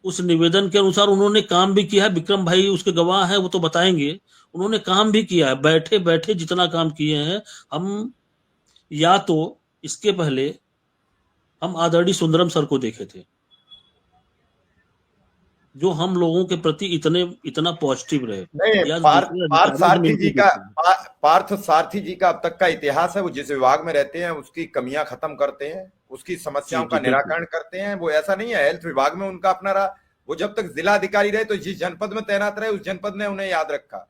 उस निवेदन के अनुसार उन्होंने काम भी किया है। विक्रम भाई उसके गवाह हैं, वो तो बताएंगे। उन्होंने काम भी किया है, बैठे बैठे जितना काम किए हैं। हम, या तो इसके पहले हम आदरणीय सुंदरम सर को देखे थे, जो हम लोगों के प्रति इतने इतना पॉजिटिव रहे। नहीं, या पार्थ दूसरे पार्थ अधिकारियों हम सारथी इनको जी का देखे हैं। पार्थ सारथी जी का अब तक का इतिहास है। वो जिस विभाग में रहते हैं उसकी कमियां खत्म करते हैं, उसकी जी समस्याओं का जी बिल्कुल। निराकरण करते हैं। वो ऐसा नहीं है हेल्थ विभाग में उनका अपना रहा। वो जब तक जिला अधिकारी रहे तो जिस जनपद में तैनात रहे उस जनपद ने उन्हें याद रखा,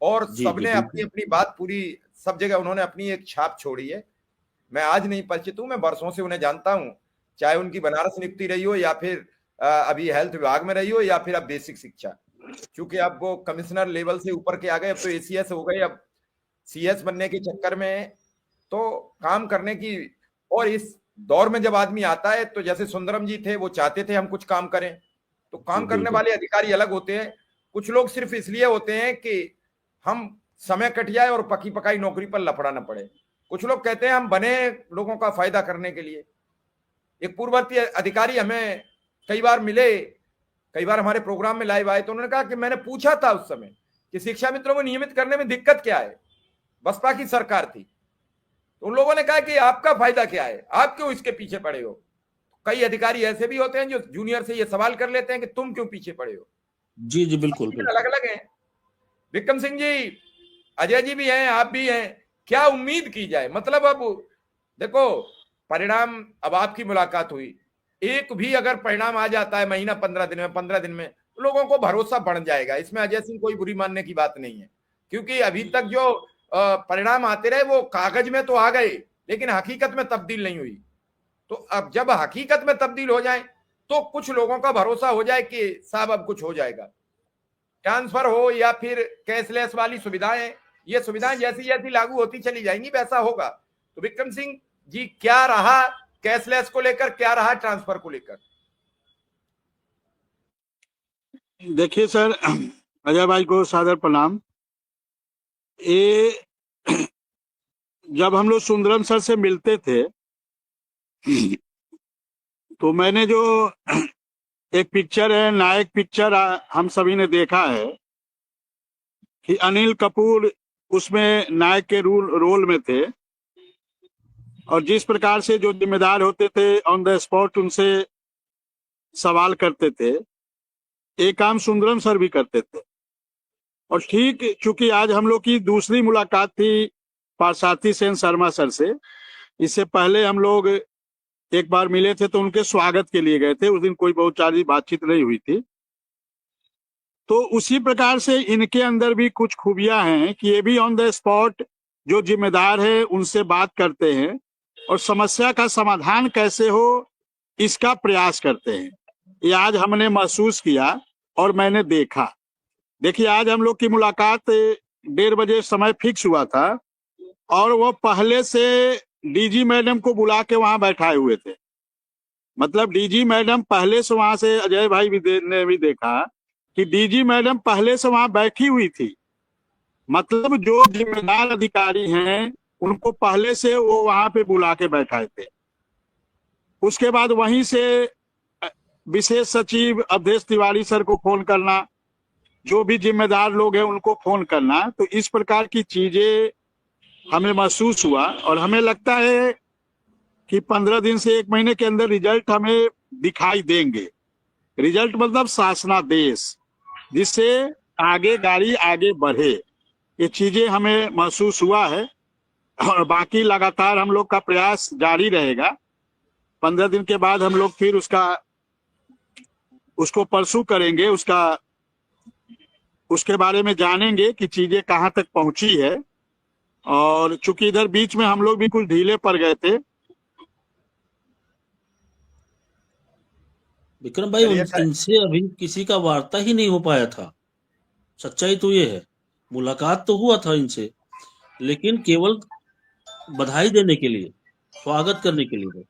और जी जी सबने अपनी बिल्कुल। अपनी बात पूरी, सब जगह उन्होंने अपनी एक छाप छोड़ी है। मैं आज नहीं परिचित हूं, मैं वर्षों से उन्हें जानता हूं। चाहे उनकी बनारस नियुक्ति रही हो, या फिर अभी हेल्थ विभाग में रही हो, या फिर अब बेसिक शिक्षा। क्योंकि अब वो कमिश्नर लेवल से ऊपर के आ गए, अब तो एसीएस हो गए, अब सीएस बनने के चक्कर में तो काम करने की। और इस दौर में जब आदमी आता है तो जैसे सुंदरम जी थे, वो चाहते थे हम कुछ काम करें। तो जी काम करने बिल्कुल। वाले अधिकारी अलग होते हैं। कुछ लोग सिर्फ इसलिए होते हैं कि हम समय कट जाए और पकी पकाई नौकरी पर लपड़ा ना पड़े। कुछ लोग कहते हैं हम बने लोगों का फायदा करने के लिए। एक पूर्ववर्ती अधिकारी हमें कई बार मिले, कई बार हमारे प्रोग्राम में लाइव आए, तो उन्होंने कहा कि मैंने पूछा था उस समय कि शिक्षा मित्रों को नियमित करने में दिक्कत क्या है। बसपा की सरकार थी, तो उन लोगों ने कहा कि आपका फायदा क्या है, आप क्यों इसके पीछे पड़े हो। कई अधिकारी ऐसे भी होते हैं जो जूनियर से ये सवाल कर लेते हैं कि तुम क्यों पीछे पड़े हो। जी जी सब बिल्कुल चीजें बिल्कुल। अलग अलग हैं। विक्रम सिंह जी, अजय जी भी हैं, आप भी हैं। क्या उम्मीद की जाए, मतलब अब देखो, परिणाम, अब आपकी मुलाकात हुई, एक भी अगर परिणाम आ जाता है महीना 15 दिन में, 15 दिन में, तो लोगों को भरोसा बढ़ जाएगा। इसमें अजय सिंह कोई बुरी मानने की बात नहीं है। क्योंकि अभी तक जो परिणाम आते रहे वो कागज में तो आ गए, लेकिन हकीकत में तब्दील नहीं हुई। तो अब जब हकीकत में तब्दील हो जाए तो कुछ लोगों का भरोसा हो जाए कि साहब अब कुछ हो जाएगा। ट्रांसफर हो या फिर कैशलेस वाली सुविधाएं, ये सुविधाएं जैसी जैसी लागू होती चली जाएंगी वैसा होगा। तो विक्रम सिंह जी, क्या रहा कैशलेस को लेकर, क्या रहा ट्रांसफर को लेकर? देखिए सर, अजय भाई को सादर प्रणाम। ये जब हम लोग सुंदरम सर से मिलते थे तो मैंने जो एक पिक्चर है, नायक पिक्चर, हम सभी ने देखा है कि अनिल कपूर उसमें नायक के रोल में थे, और जिस प्रकार से जो जिम्मेदार होते थे ऑन द स्पॉट उनसे सवाल करते थे, ये काम सुंदरम सर भी करते थे। और ठीक चूंकि आज हम लोग की दूसरी मुलाकात थी पार्थसारथी सेन शर्मा सर से, इससे पहले हम लोग एक बार मिले थे तो उनके स्वागत के लिए गए थे। उस दिन कोई बहुत सारी बातचीत नहीं हुई थी। तो उसी प्रकार से इनके अंदर भी कुछ खूबियां हैं कि ये भी ऑन द स्पॉट जो जिम्मेदार है उनसे बात करते हैं और समस्या का समाधान कैसे हो इसका प्रयास करते हैं। ये आज हमने महसूस किया और मैंने देखा। देखिए, आज हम लोग की मुलाकात 1:30 बजे समय फिक्स हुआ था, और वो पहले से डीजी मैडम को बुला के वहां बैठाए हुए थे। मतलब डीजी मैडम पहले से वहां से, अजय भाई भी ने भी देखा कि डीजी मैडम पहले से वहां बैठी हुई थी। मतलब जो जिम्मेदार अधिकारी हैं उनको पहले से वो वहां पे बुला के बैठाए थे। उसके बाद वहीं से विशेष सचिव अवधेश तिवारी सर को फोन करना, जो भी जिम्मेदार लोग हैं उनको फोन करना। तो इस प्रकार की चीजें हमें महसूस हुआ, और हमें लगता है कि 15 दिन से 1 महीने के अंदर रिजल्ट हमें दिखाई देंगे। रिजल्ट मतलब शासनादेश, जिससे आगे गाड़ी आगे बढ़े। ये चीजें हमें महसूस हुआ है, और बाकी लगातार हम लोग का प्रयास जारी रहेगा। 15 दिन के बाद हम लोग फिर उसको परसू करेंगे, उसके बारे में जानेंगे कि चीजें कहाँ तक पहुंची है। और चूंकि इधर बीच में हम लोग भी कुछ ढीले पड़ गए थे। विक्रम भाई, चलिए इनसे अभी किसी का वार्ता ही नहीं हो पाया था। सच्चाई तो ये है। मुलाकात तो हुआ था इनसे, लेकिन केवल बधाई देने के लिए, स्वागत करने के लिए।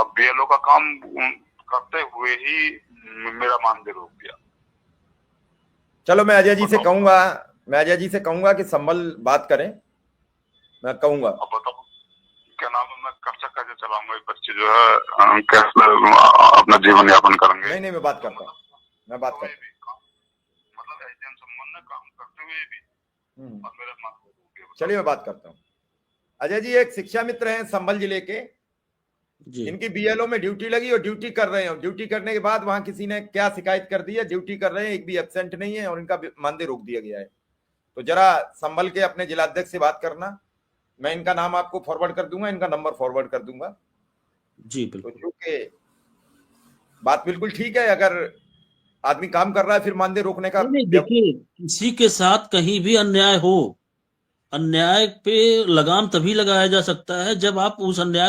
अब बीएलओ का काम करते हुए ही मेरा मानदेय रोक दिया। चलो मैं अजय जी से कहूंगा कि संभल बात करें, मैं कहूंगा। अब बताओ क्या नाम है, मैं खर्चा कैसे चलाऊंगा, ये बच्चे जो है कैसे अपना जीवन यापन करेंगे। नहीं मैं बात करता हूँ, मतलब एसडीएम संबंध में काम करते हुए भी और मेरा मानदेय रोक दिया। चलिए मैं बात करता हूँ। अजय जी एक शिक्षा मित्र हैं संभल जिले के, इनकी बीएलओ में ड्यूटी लगी और ड्यूटी कर रहे हैं। ड्यूटी करने के बाद वहां किसी ने क्या शिकायत कर दी है, ड्यूटी कर रहे हैं, एक भी एब्सेंट नहीं है और इनका मानदेय रोक दिया गया है। तो जरा संभल के अपने जिलाध्यक्ष से बात करना, मैं इनका नाम आपको फॉरवर्ड कर दूंगा, इनका नंबर फॉरवर्ड कर दूंगा। जी बिल्कुल। तो चूंकि बात बिल्कुल ठीक है, अगर आदमी काम कर रहा है फिर मानदेय रोकने का। नहीं देखिए, किसी के साथ कहीं भी अन्याय हो, अन्याय पे लगाम तभी लगाया जा सकता है जब आप उस अन्याय